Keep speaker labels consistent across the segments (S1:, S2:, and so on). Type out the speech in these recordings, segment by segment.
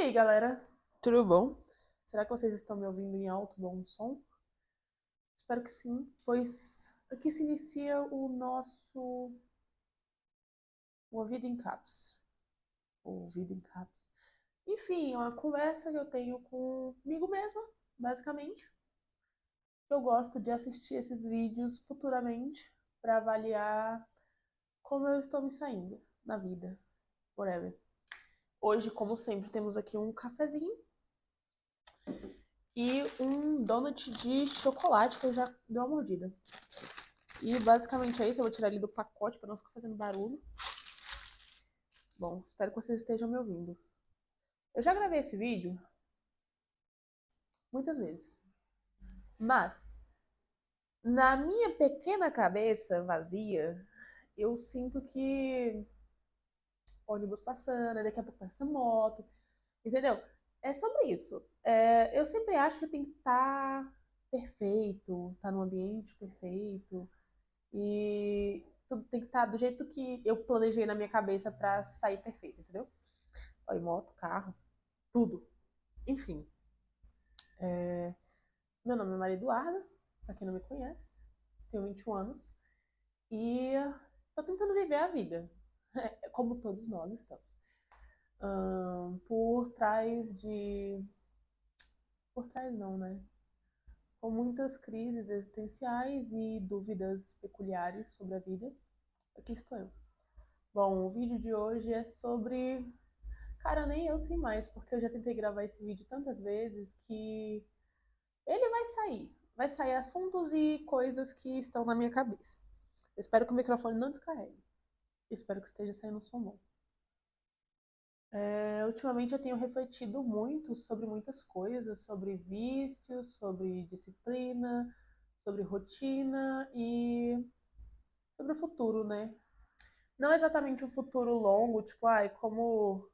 S1: aí, galera? Tudo bom? Será que vocês estão me ouvindo em alto, bom som? Espero que sim, pois aqui se inicia o nosso Uma Vida em Caps. Ou Vida em Caps. Enfim, é uma conversa que eu tenho comigo mesma, basicamente. Eu gosto de assistir esses vídeos futuramente para avaliar como eu estou me saindo na vida. Whatever. Hoje, como sempre, temos aqui um cafezinho e um donut de chocolate que eu já dei uma mordida. E basicamente é isso, eu vou tirar ele do pacote para não ficar fazendo barulho. Bom, espero que vocês estejam me ouvindo. Eu já gravei esse vídeo muitas vezes, mas na minha pequena cabeça vazia, eu sinto que ônibus passando, daqui a pouco passa moto, entendeu? É sobre isso. Eu sempre acho que tem que estar perfeito, estar num ambiente perfeito, e tudo tem que estar do jeito que eu planejei na minha cabeça pra sair perfeito, entendeu? Aí, moto, carro, tudo. Enfim. Meu nome é Maria Eduarda, pra quem não me conhece. Tenho 21 anos. E tô tentando viver a vida. Como todos nós estamos. Por trás de. Por trás não, né? Com muitas crises existenciais e dúvidas peculiares sobre a vida. Aqui estou eu. Bom, o vídeo de hoje é sobre. Cara, nem eu sei mais, porque eu já tentei gravar esse vídeo tantas vezes que ele vai sair. Vai sair assuntos e coisas que estão na minha cabeça. Eu espero que o microfone não descarregue. Eu espero que esteja saindo um som bom. Ultimamente eu tenho refletido muito sobre muitas coisas, sobre vícios, sobre disciplina, sobre rotina e sobre o futuro, né? Não exatamente um futuro longo, tipo, ai, como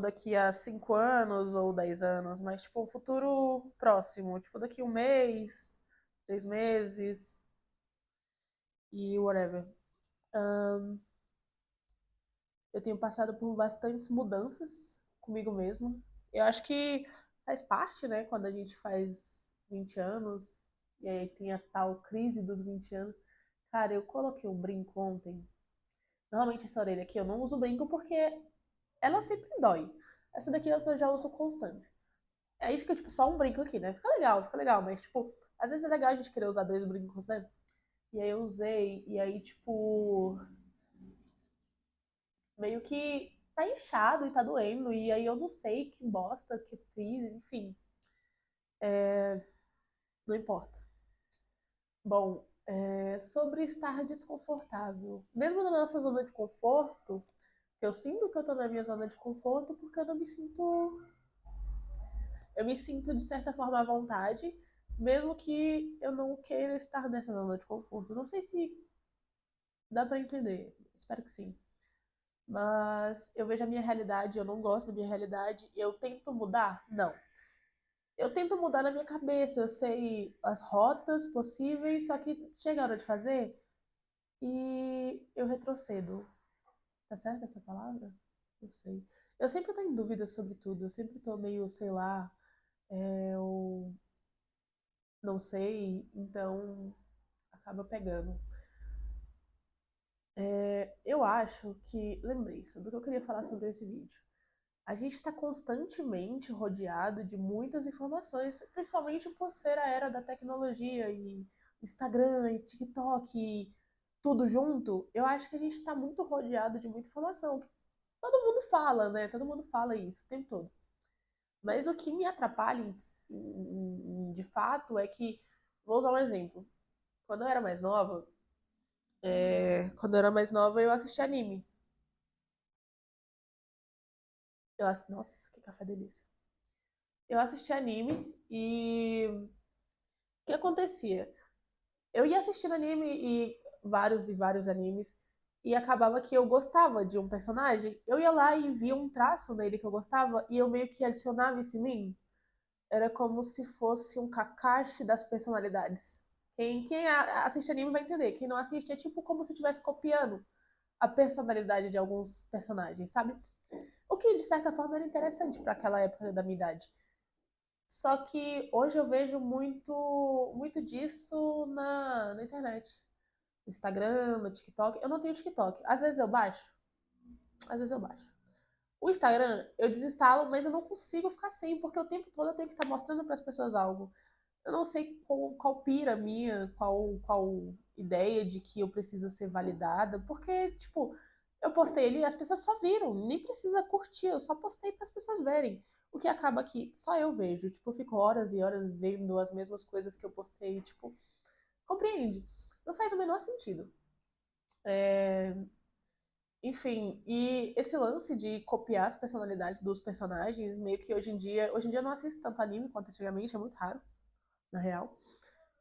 S1: daqui a 5 anos ou 10 anos, mas tipo um futuro próximo, tipo daqui um mês, 3 meses e whatever. Eu tenho passado por bastantes mudanças comigo mesma. Eu acho que faz parte, né, quando a gente faz 20 anos e aí tem a tal crise dos 20 anos. Cara, eu coloquei um brinco ontem. Normalmente essa orelha aqui eu não uso brinco porque ela sempre dói. Essa daqui eu só já uso constante. Aí fica, tipo, só um brinco aqui, né? Fica legal, mas, tipo, às vezes é legal a gente querer usar dois brincos, né? E aí eu usei, e aí, tipo, meio que tá inchado e tá doendo, e aí eu não sei que bosta que fiz, enfim, não importa. Bom, sobre estar desconfortável. Mesmo na nossa zona de conforto, eu sinto que eu tô na minha zona de conforto porque eu não me sinto. Eu me sinto, de certa forma, à vontade, mesmo que eu não queira estar nessa zona de conforto. Não sei se dá pra entender, espero que sim. Mas eu vejo a minha realidade, eu não gosto da minha realidade, eu tento mudar? Não. Eu tento mudar na minha cabeça, eu sei as rotas possíveis, só que chega a hora de fazer e eu retrocedo. Tá certa essa palavra? Não sei. Eu sempre tô em dúvida sobre tudo, eu sempre tô meio, sei lá, eu não sei, então acaba pegando. Eu acho que. Lembrei sobre o que eu queria falar sobre esse vídeo. A gente está constantemente rodeado de muitas informações, principalmente por ser a era da tecnologia e Instagram e TikTok e tudo junto. Eu acho que a gente está muito rodeado de muita informação. Todo mundo fala, né? Todo mundo fala isso o tempo todo. Mas o que me atrapalha, de fato, é que. Vou usar um exemplo. Quando eu era mais nova, eu assistia anime. Nossa, que café delícia. Eu assistia anime e o que acontecia? Eu ia assistindo anime e vários animes e acabava que eu gostava de um personagem, eu ia lá e via um traço nele que eu gostava e eu meio que adicionava isso em mim. Era como se fosse um Kakashi das personalidades. Quem assiste anime vai entender. Quem não assiste é tipo como se estivesse copiando a personalidade de alguns personagens, sabe? O que de certa forma era interessante para aquela época da minha idade. Só que hoje eu vejo muito disso na internet. No Instagram, no TikTok. Eu não tenho TikTok. Às vezes eu baixo, às vezes eu baixo. O Instagram, eu desinstalo, mas eu não consigo ficar sem, porque o tempo todo eu tenho que estar mostrando para as pessoas algo. Eu não sei qual pira minha, qual ideia de que eu preciso ser validada, porque, tipo, eu postei ali e as pessoas só viram, nem precisa curtir, eu só postei para as pessoas verem. O que acaba que só eu vejo, tipo, eu fico horas e horas vendo as mesmas coisas que eu postei, tipo, compreende? Não faz o menor sentido. É, enfim, e esse lance de copiar as personalidades dos personagens, meio que hoje em dia eu não assisto tanto anime quanto antigamente, é muito raro, na real.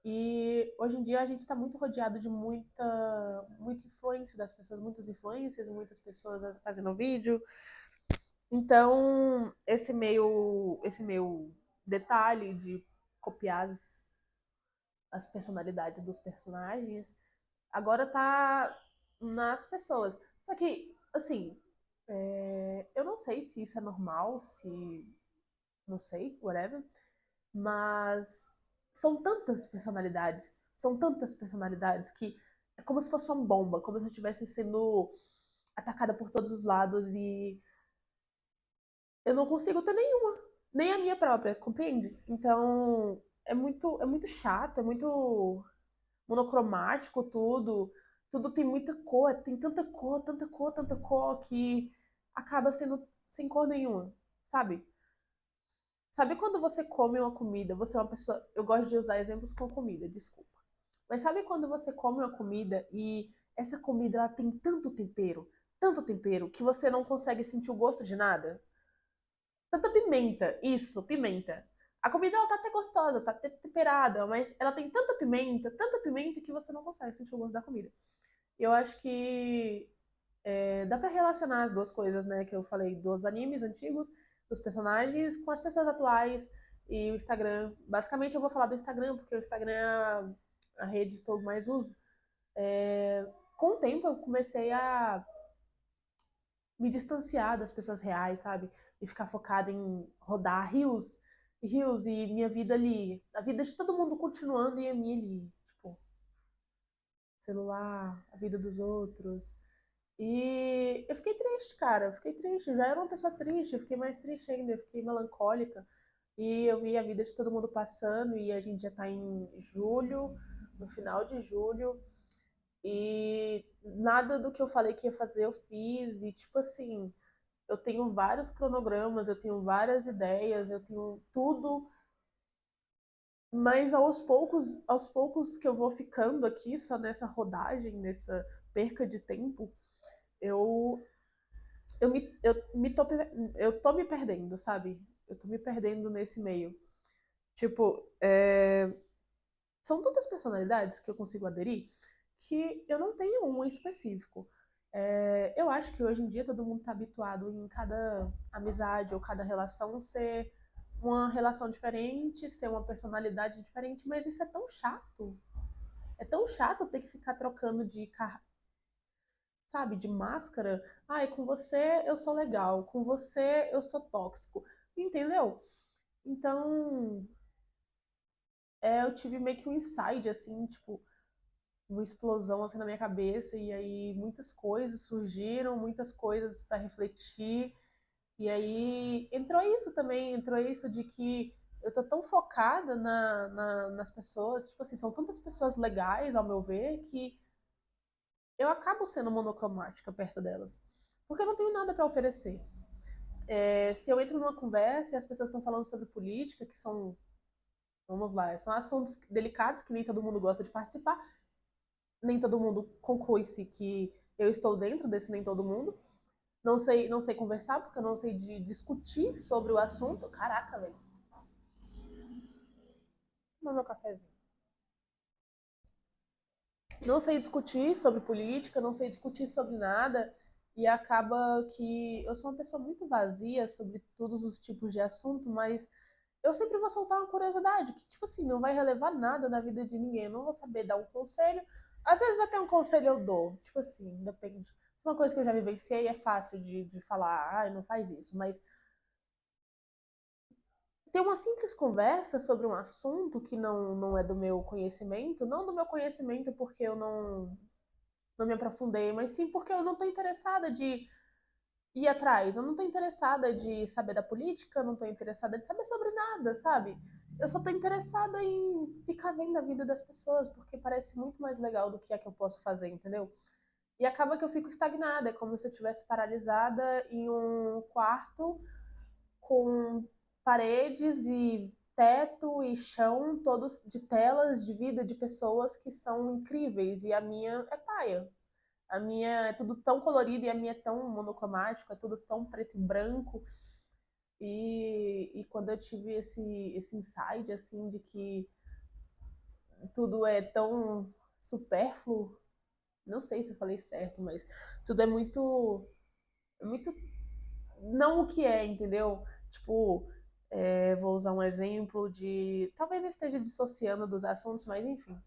S1: E hoje em dia a gente está muito rodeado de muita influência das pessoas, muitas influências, muitas pessoas fazendo vídeo. Então, esse meu detalhe de copiar as personalidades dos personagens agora tá nas pessoas. Só que, assim, eu não sei se isso é normal, se. Não sei, whatever. Mas são tantas personalidades que é como se fosse uma bomba, como se eu estivesse sendo atacada por todos os lados e eu não consigo ter nenhuma, nem a minha própria, compreende? Então é muito chato, é muito monocromático tudo, tudo tem muita cor, tem tanta cor, tanta cor, tanta cor que acaba sendo sem cor nenhuma, sabe? Sabe quando você come uma comida, você é uma pessoa. Eu gosto de usar exemplos com comida, desculpa. Mas sabe quando você come uma comida e essa comida ela tem tanto tempero, que você não consegue sentir o gosto de nada? Tanta pimenta, isso, pimenta. A comida ela tá até gostosa, tá até temperada, mas ela tem tanta pimenta que você não consegue sentir o gosto da comida. Eu acho que dá pra relacionar as duas coisas, né? Que eu falei dos animes antigos, dos personagens, com as pessoas atuais e o Instagram. Basicamente, eu vou falar do Instagram, porque o Instagram é a rede que eu mais uso. Com o tempo, eu comecei a me distanciar das pessoas reais, sabe? E ficar focada em rodar rios e minha vida ali. A vida de todo mundo continuando e a minha ali. Tipo, celular, a vida dos outros. E eu fiquei triste, cara. Eu fiquei triste. Eu já era uma pessoa triste, eu fiquei mais triste ainda, eu fiquei melancólica. E eu vi a vida de todo mundo passando, e a gente já tá em julho, no final de julho, e nada do que eu falei que ia fazer eu fiz. E tipo assim, eu tenho vários cronogramas, eu tenho várias ideias, eu tenho tudo, mas aos poucos que eu vou ficando aqui, só nessa rodagem, nessa perca de tempo, eu eu tô me perdendo, sabe? Eu tô me perdendo nesse meio. Tipo, são tantas personalidades que eu consigo aderir que eu não tenho um específico. Eu acho que hoje em dia todo mundo tá habituado em cada amizade ou cada relação ser uma relação diferente, ser uma personalidade diferente, mas isso é tão chato. É tão chato ter que ficar trocando sabe, de máscara. Ai, com você eu sou legal, com você eu sou tóxico. Entendeu? Então, eu tive meio que um insight, assim, tipo, uma explosão assim na minha cabeça, e aí muitas coisas surgiram, muitas coisas para refletir. E aí entrou isso de que eu tô tão focada nas pessoas, tipo assim, são tantas pessoas legais, ao meu ver, que eu acabo sendo monocromática perto delas. Porque eu não tenho nada para oferecer. Se eu entro numa conversa e as pessoas estão falando sobre política, que são, vamos lá, são assuntos delicados que nem todo mundo gosta de participar, nem todo mundo conclui-se que eu estou dentro desse nem todo mundo. Não sei conversar, porque eu não sei discutir sobre o assunto. Caraca, velho. Tomar meu cafezinho. Não sei discutir sobre política, não sei discutir sobre nada. E acaba que eu sou uma pessoa muito vazia sobre todos os tipos de assunto, mas eu sempre vou soltar uma curiosidade, que, tipo assim, não vai relevar nada na vida de ninguém. Eu não vou saber dar um conselho. Às vezes até um conselho eu dou. Tipo assim, depende. Se uma coisa que eu já vivenciei, é fácil de falar, ah, não faz isso, mas ter uma simples conversa sobre um assunto que não é do meu conhecimento, não do meu conhecimento porque eu não me aprofundei, mas sim porque eu não estou interessada de ir atrás, eu não estou interessada de saber da política, eu não estou interessada de saber sobre nada, sabe? Eu só estou interessada em ficar vendo a vida das pessoas, porque parece muito mais legal do que é que eu posso fazer, entendeu? E acaba que eu fico estagnada, é como se eu estivesse paralisada em um quarto com paredes e teto e chão todos de telas de vida de pessoas que são incríveis e a minha é paia. A minha é tudo tão colorido e a minha é tão monocromático, é tudo tão preto e branco. E quando eu tive esse insight, assim, de que tudo é tão supérfluo, não sei se eu falei certo, mas tudo é muito não o que é, entendeu? Tipo, vou usar um exemplo de. Talvez eu esteja dissociando dos assuntos, mas enfim.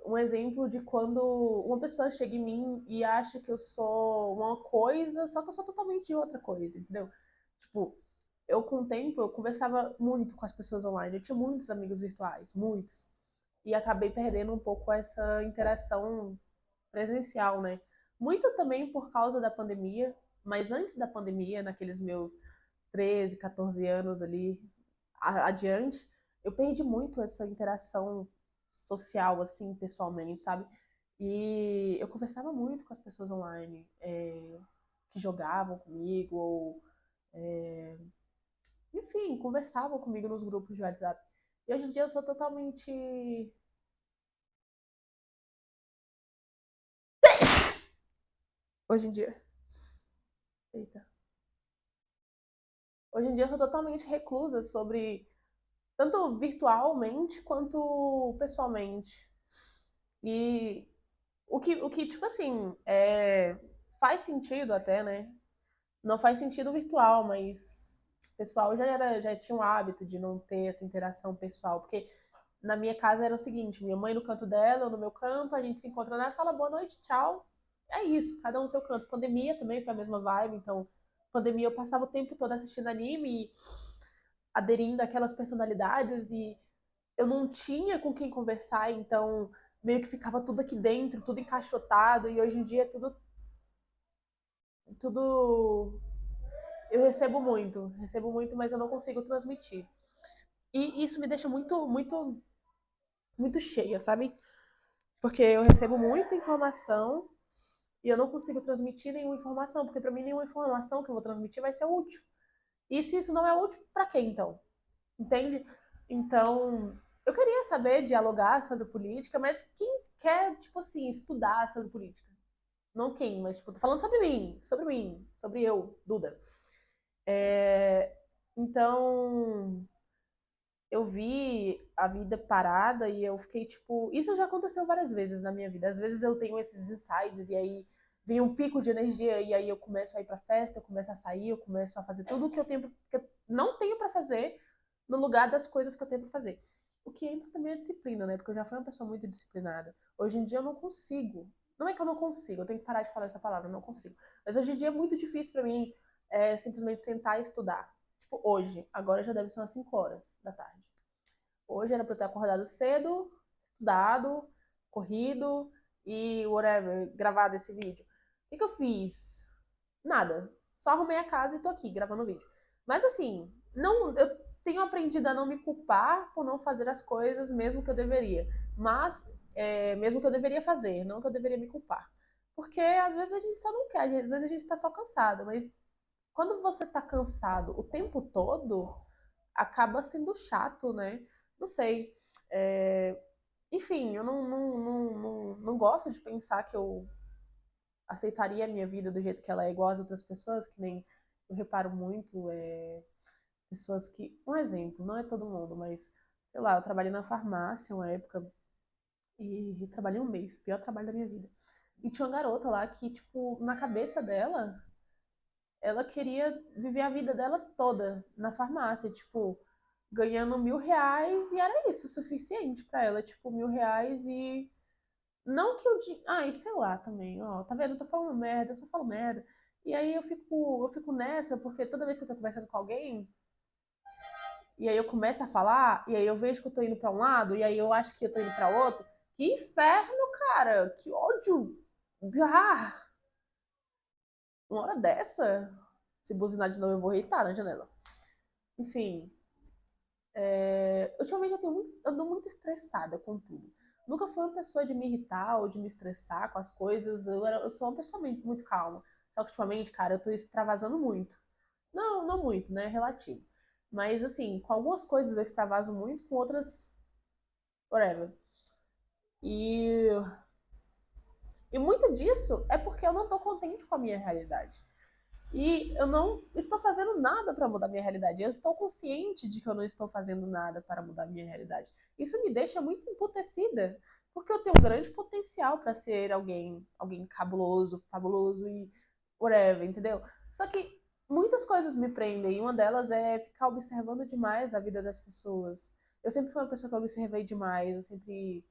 S1: Um exemplo de quando uma pessoa chega em mim e acha que eu sou uma coisa, só que eu sou totalmente outra coisa, entendeu? Tipo, eu com o tempo eu conversava muito com as pessoas online, eu tinha muitos amigos virtuais, muitos. E acabei perdendo um pouco essa interação presencial, né? Muito também por causa da pandemia, mas antes da pandemia, naqueles meus 13, 14 anos ali adiante, eu perdi muito essa interação social, assim, pessoalmente, sabe? E eu conversava muito com as pessoas online, que jogavam comigo, ou, enfim, conversavam comigo nos grupos de WhatsApp. E hoje em dia eu sou totalmente. Hoje em dia. Eita. Hoje em dia eu sou totalmente reclusa sobre tanto virtualmente quanto pessoalmente. E o que tipo assim, faz sentido até, né? Não faz sentido virtual, mas pessoal já tinha um hábito de não ter essa interação pessoal, porque na minha casa era o seguinte, minha mãe no canto dela, eu no meu canto, a gente se encontra na sala, boa noite, tchau. É isso, cada um no seu canto. Pandemia também foi a mesma vibe, então, pandemia eu passava o tempo todo assistindo anime e aderindo àquelas personalidades e eu não tinha com quem conversar, então meio que ficava tudo aqui dentro, tudo encaixotado, e hoje em dia é tudo eu recebo muito, mas eu não consigo transmitir. E isso me deixa muito, muito, muito cheia, sabe? Porque eu recebo muita informação e eu não consigo transmitir nenhuma informação, porque para mim nenhuma informação que eu vou transmitir vai ser útil. E se isso não é útil, para quê então? Entende? Então, eu queria saber dialogar sobre política, mas quem quer, tipo assim, estudar sobre política? Não quem, mas tipo, tô falando sobre mim, sobre eu, Duda. É, então, eu vi a vida parada e eu fiquei tipo. Isso já aconteceu várias vezes na minha vida. Às vezes eu tenho esses insights e aí vem um pico de energia e aí eu começo a ir pra festa, eu começo a sair, eu começo a fazer tudo o que eu não tenho pra fazer no lugar das coisas que eu tenho pra fazer. O que entra também é disciplina, né? Porque eu já fui uma pessoa muito disciplinada. Hoje em dia eu não consigo. Não é que eu não consigo, eu tenho que parar de falar essa palavra, eu não consigo. Mas hoje em dia é muito difícil pra mim simplesmente sentar e estudar. Tipo, hoje, agora já deve ser umas 5 horas da tarde. Hoje era pra eu ter acordado cedo, estudado, corrido e whatever, gravado esse vídeo. O que, que eu fiz? Nada. Só arrumei a casa e tô aqui gravando o vídeo. Mas assim, não, eu tenho aprendido a não me culpar por não fazer as coisas mesmo que eu deveria. Mas, mesmo que eu deveria fazer, não que eu deveria me culpar. Porque às vezes a gente só não quer, às vezes a gente tá só cansado. Mas quando você tá cansado o tempo todo, acaba sendo chato, né? Não sei. É, enfim, eu não gosto de pensar que eu aceitaria a minha vida do jeito que ela é igual às outras pessoas, que nem eu reparo muito, pessoas que. Um exemplo, não é todo mundo, mas, sei lá, eu trabalhei na farmácia uma época e trabalhei um mês, pior trabalho da minha vida. E tinha uma garota lá que, tipo, na cabeça dela, ela queria viver a vida dela toda na farmácia, tipo, ganhando R$ 1.000 e era isso, o suficiente para ela, tipo, R$ 1.000 Não que eu diga. Ai, sei lá também, ó. Tá vendo? Eu tô falando merda, eu só falo merda. E aí eu fico nessa, porque toda vez que eu tô conversando com alguém, e aí eu começo a falar, e aí eu vejo que eu tô indo pra um lado, e aí eu acho que eu tô indo pra outro. Que inferno, cara! Que ódio! Ah, uma hora dessa, se buzinar de novo, eu vou irritar na janela. Enfim, ultimamente eu ando muito estressada com tudo. Nunca fui uma pessoa de me irritar ou de me estressar com as coisas. Eu sou uma pessoa muito calma. Só que ultimamente, cara, eu tô extravasando muito. Não, não muito, né? Relativo. Mas assim, com algumas coisas eu extravaso muito, com outras, whatever. E, e muito disso é porque eu não tô contente com a minha realidade. E eu não estou fazendo nada para mudar minha realidade. Eu estou consciente de que eu não estou fazendo nada para mudar minha realidade. Isso me deixa muito emputecida, porque eu tenho um grande potencial para ser alguém cabuloso, fabuloso e whatever, entendeu? Só que muitas coisas me prendem, e uma delas é ficar observando demais a vida das pessoas. Eu sempre fui uma pessoa que eu observei demais, eu sempre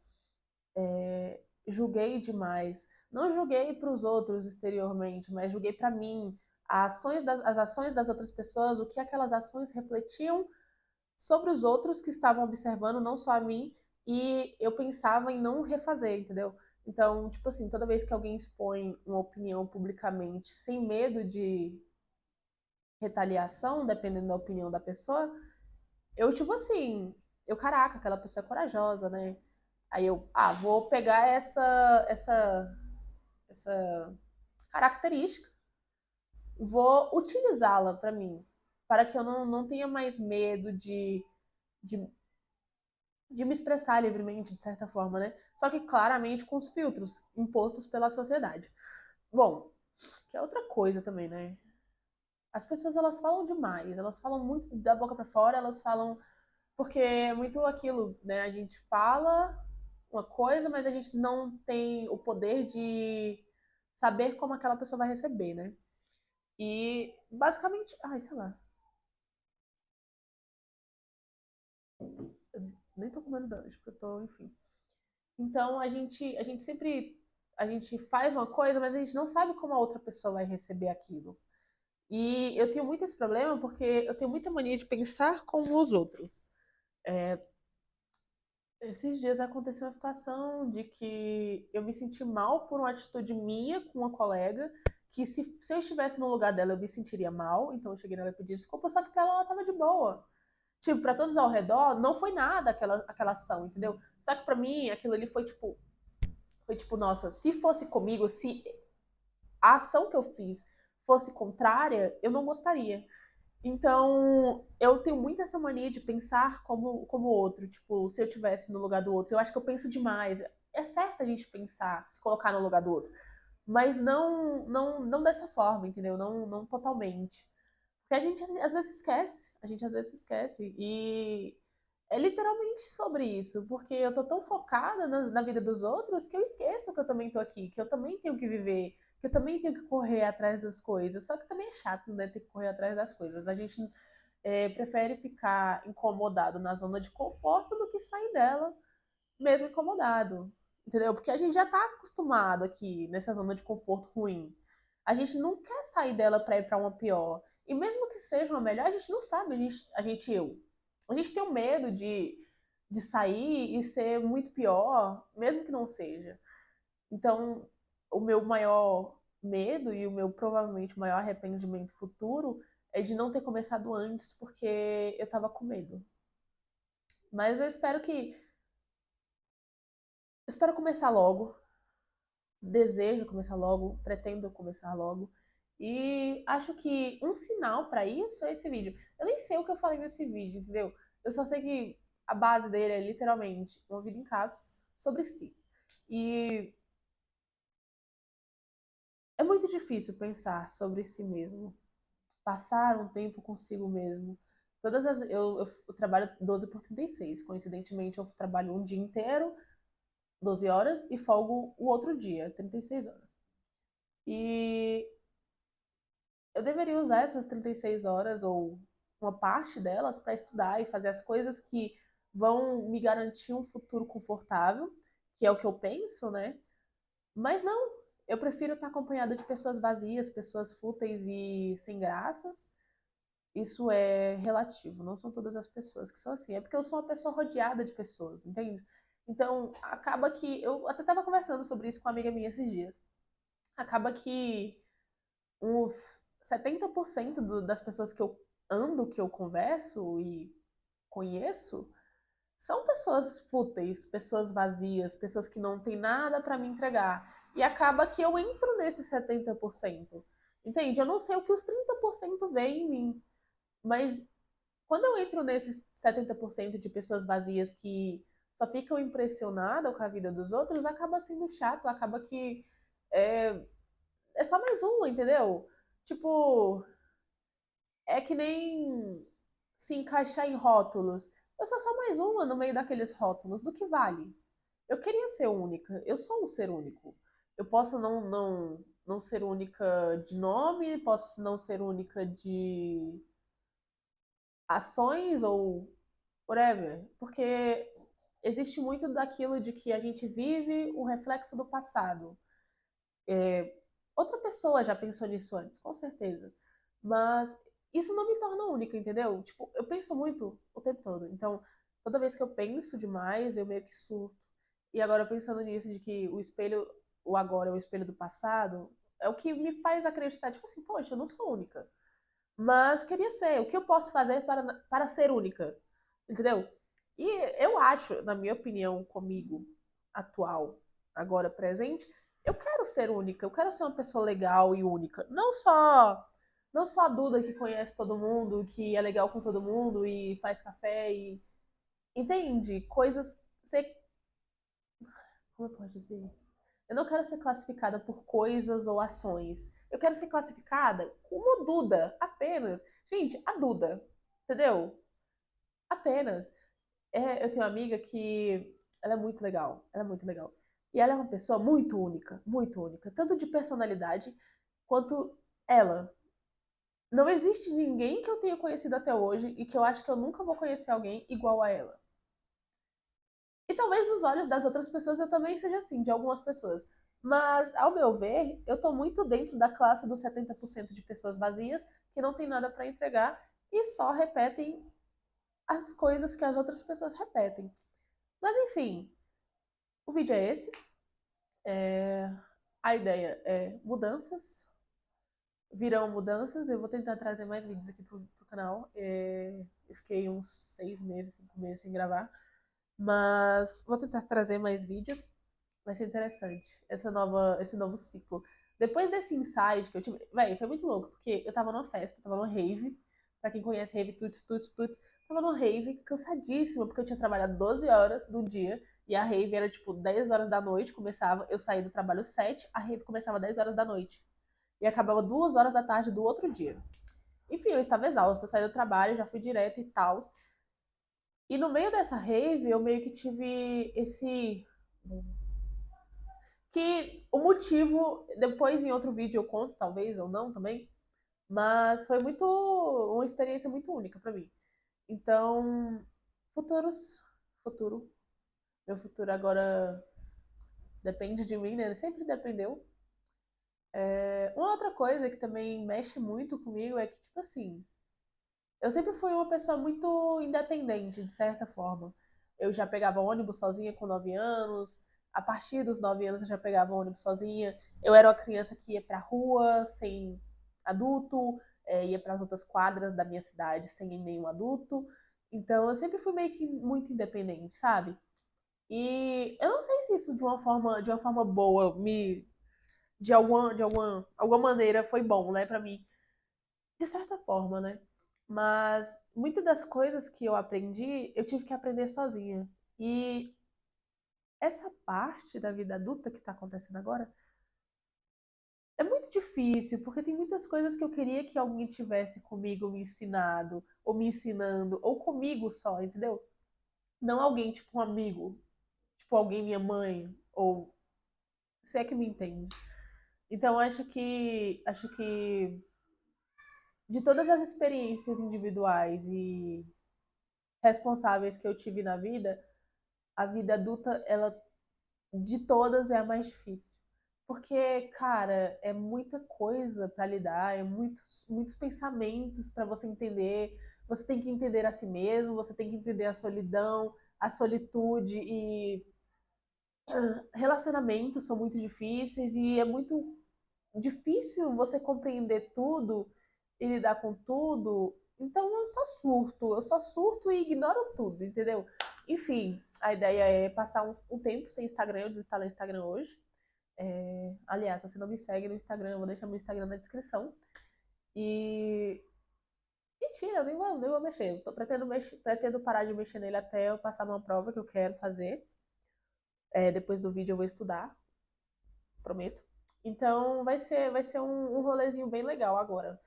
S1: julguei demais. Não julguei para os outros exteriormente, mas julguei para mim. As ações das outras pessoas, o que aquelas ações refletiam sobre os outros que estavam observando, não só a mim, e eu pensava em não refazer, entendeu? Então, tipo assim, toda vez que alguém expõe uma opinião publicamente sem medo de retaliação, dependendo da opinião da pessoa, eu, tipo assim, caraca, aquela pessoa é corajosa, né? Aí vou pegar essa característica, vou utilizá-la para mim, para que eu não tenha mais medo de, de me expressar livremente, de certa forma, né? Só que claramente com os filtros impostos pela sociedade. Bom, que é outra coisa também, né? As pessoas elas falam demais, elas falam muito da boca para fora, elas falam porque é muito aquilo, né? A gente fala uma coisa, mas a gente não tem o poder de saber como aquela pessoa vai receber, né? E basicamente, ai, sei lá, eu nem tô comendo dungeon, porque eu tô, enfim. Então a gente sempre a gente faz uma coisa, mas a gente não sabe como a outra pessoa vai receber aquilo. E eu tenho muito esse problema porque eu tenho muita mania de pensar como os outros. Esses dias aconteceu uma situação de que eu me senti mal por uma atitude minha com uma colega, que se eu estivesse no lugar dela eu me sentiria mal, então eu cheguei nela e pedi desculpa, só que pra ela tava de boa. Tipo, pra todos ao redor, não foi nada aquela ação, entendeu? Só que pra mim, aquilo ali foi tipo, nossa, se fosse comigo, se a ação que eu fiz fosse contrária, eu não gostaria. Então, eu tenho muito essa mania de pensar como o outro. Tipo, se eu tivesse no lugar do outro, eu acho que eu penso demais. É certo a gente pensar, se colocar no lugar do outro, mas não dessa forma, entendeu? Não totalmente. Porque a gente às vezes esquece, a gente às vezes esquece. E é literalmente sobre isso, porque eu tô tão focada na vida dos outros que eu esqueço que eu também tô aqui, que eu também tenho que viver, que eu também tenho que correr atrás das coisas. Só que também é chato, né, ter que correr atrás das coisas. A gente prefere ficar incomodado na zona de conforto do que sair dela mesmo incomodado, entendeu? Porque a gente já tá acostumado aqui nessa zona de conforto ruim. A gente não quer sair dela para ir para uma pior. E mesmo que seja uma melhor, a gente não sabe, a gente tem um medo de sair e ser muito pior, mesmo que não seja. Então, o meu maior medo e o meu provavelmente maior arrependimento futuro é de não ter começado antes, porque eu tava com medo. Mas eu espero começar logo, desejo começar logo, pretendo começar logo. E acho que um sinal para isso é esse vídeo. Eu nem sei o que eu falei nesse vídeo, entendeu? Eu só sei que a base dele é literalmente uma vida em caps sobre si. E é muito difícil pensar sobre si mesmo, passar um tempo consigo mesmo. Eu trabalho 12 por 36. Coincidentemente, eu trabalho um dia inteiro, 12 horas, e folgo o outro dia, 36 horas. E eu deveria usar essas 36 horas ou uma parte delas para estudar e fazer as coisas que vão me garantir um futuro confortável, que é o que eu penso, né? Mas não, eu prefiro estar acompanhada de pessoas vazias, pessoas fúteis e sem graças. Isso é relativo, não são todas as pessoas que são assim. É porque eu sou uma pessoa rodeada de pessoas, entende? Então, acaba que. Eu até estava conversando sobre isso com uma amiga minha esses dias. Acaba que uns 70% das pessoas que eu ando, que eu converso e conheço, são pessoas fúteis, pessoas vazias, pessoas que não têm nada para me entregar. E acaba que eu entro nesses 70%. Entende? Eu não sei o que os 30% veem em mim, mas quando eu entro nesses 70% de pessoas vazias que só ficam impressionadas com a vida dos outros, acaba sendo chato, acaba que é, é só mais um, entendeu? Tipo, é que nem se encaixar em rótulos. Eu sou só mais uma no meio daqueles rótulos, do que vale? Eu queria ser única, eu sou um ser único. Eu posso não ser única de nome, posso não ser única de ações ou whatever, porque existe muito daquilo de que a gente vive o reflexo do passado. Outra pessoa já pensou nisso antes, com certeza. Mas isso não me torna única, entendeu? Tipo, eu penso muito o tempo todo. Então, toda vez que eu penso demais, eu meio que surto. E agora, pensando nisso, de que o espelho, o agora é o espelho do passado, é o que me faz acreditar, tipo assim, poxa, eu não sou única. Mas queria ser. O que eu posso fazer para ser única? Entendeu? E eu acho, na minha opinião, comigo, atual, agora presente, eu quero ser única, eu quero ser uma pessoa legal e única. Não só a Duda que conhece todo mundo, que é legal com todo mundo e faz café e entende coisas ser, como eu posso dizer? Eu não quero ser classificada por coisas ou ações. Eu quero ser classificada como Duda, apenas. Gente, a Duda, entendeu? Apenas. Eu tenho uma amiga que ela é muito legal, ela é muito legal. E ela é uma pessoa muito única, tanto de personalidade quanto ela. Não existe ninguém que eu tenha conhecido até hoje e que eu acho que eu nunca vou conhecer alguém igual a ela. E talvez nos olhos das outras pessoas eu também seja assim, de algumas pessoas. Mas, ao meu ver, eu tô muito dentro da classe dos 70% de pessoas vazias que não tem nada para entregar e só repetem as coisas que as outras pessoas repetem. Mas enfim, o vídeo é esse. A ideia é mudanças. Virão mudanças. Eu vou tentar trazer mais vídeos aqui pro canal. Eu fiquei uns 6 meses, 5 meses sem gravar. Mas vou tentar trazer mais vídeos. Vai ser interessante. Esse novo ciclo. Depois desse insight que eu tive. Véi, foi muito louco, porque eu tava numa festa, tava numa rave. Pra quem conhece rave, tuts, tuts, tuts. Tava numa rave, cansadíssima, porque eu tinha trabalhado 12 horas do dia. E a rave era tipo 10 horas da noite, começava. Eu saí do trabalho 7, a rave começava 10 horas da noite. E acabava 2 horas da tarde do outro dia. Enfim, eu estava exausta, eu saí do trabalho, já fui direto e tal. E no meio dessa rave, eu meio que tive esse que o motivo, depois em outro vídeo eu conto, talvez, ou não também, mas foi uma experiência muito única pra mim. Então, futuros, futuro, meu futuro agora depende de mim, né? Sempre dependeu. Uma outra coisa que também mexe muito comigo é que, tipo assim, eu sempre fui uma pessoa muito independente, de certa forma. Eu já pegava ônibus sozinha com 9 anos. A partir dos 9 anos eu já pegava ônibus sozinha. Eu era uma criança que ia pra rua sem adulto, ia para as outras quadras da minha cidade sem nenhum adulto. Então eu sempre fui meio que muito independente, sabe? E eu não sei se isso de uma forma boa alguma maneira foi bom, né, pra mim. De certa forma, né? Mas muitas das coisas que eu aprendi, eu tive que aprender sozinha. E essa parte da vida adulta que está acontecendo agora é muito difícil, porque tem muitas coisas que eu queria que alguém tivesse comigo me ensinado, ou me ensinando, ou comigo só, entendeu? Não alguém, tipo um amigo, tipo alguém, minha mãe, ou se é que me entende. Então acho que de todas as experiências individuais e responsáveis que eu tive na vida, a vida adulta, ela de todas é a mais difícil. Porque, cara, é muita coisa para lidar, é muitos pensamentos para você entender. Você tem que entender a si mesmo, você tem que entender a solidão, a solitude e relacionamentos são muito difíceis e é muito difícil você compreender tudo e lidar com tudo. Então eu só surto e ignoro tudo, entendeu? Enfim, a ideia é passar um tempo sem Instagram, eu desinstalei o Instagram hoje. Aliás, se você não me segue no Instagram, eu vou deixar meu Instagram na descrição. E. Mentira, eu nem vou mexer. Pretendo parar de mexer nele até eu passar uma prova que eu quero fazer. Depois do vídeo eu vou estudar, prometo. Então vai ser um rolezinho bem legal agora.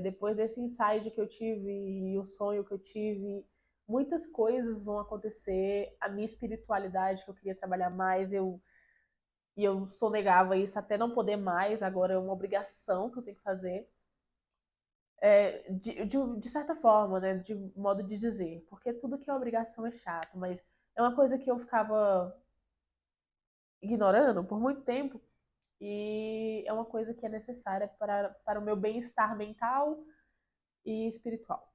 S1: Depois desse insight que eu tive e o sonho que eu tive, muitas coisas vão acontecer. A minha espiritualidade que eu queria trabalhar mais, e eu sonegava isso até não poder mais, agora é uma obrigação que eu tenho que fazer. De certa forma, né? De modo de dizer. Porque tudo que é obrigação é chato, mas é uma coisa que eu ficava ignorando por muito tempo e é uma coisa que é necessária para o meu bem-estar mental e espiritual.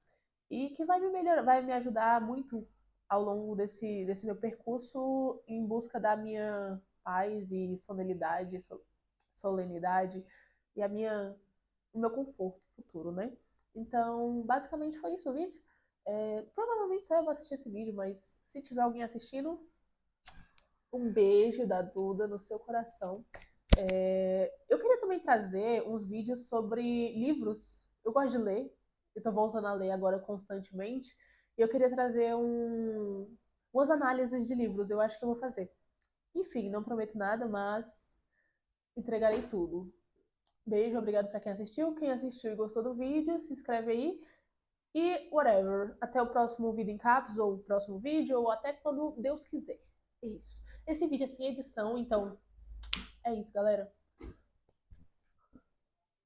S1: E que vai me melhorar, vai me ajudar muito ao longo desse meu percurso em busca da minha paz e solenidade e o meu conforto futuro, né? Então, basicamente foi isso o vídeo. Provavelmente só eu vou assistir esse vídeo, mas se tiver alguém assistindo, um beijo da Duda no seu coração. Eu queria também trazer uns vídeos sobre livros. Eu gosto de ler, eu tô voltando a ler agora constantemente. E eu queria trazer umas análises de livros, eu acho que eu vou fazer. Enfim, não prometo nada, mas entregarei tudo. Beijo, obrigado para quem assistiu. Quem assistiu e gostou do vídeo, se inscreve aí. E whatever. Até o próximo vídeo em caps, ou o próximo vídeo, ou até quando Deus quiser. É isso. Esse vídeo é sem edição, então é isso, galera.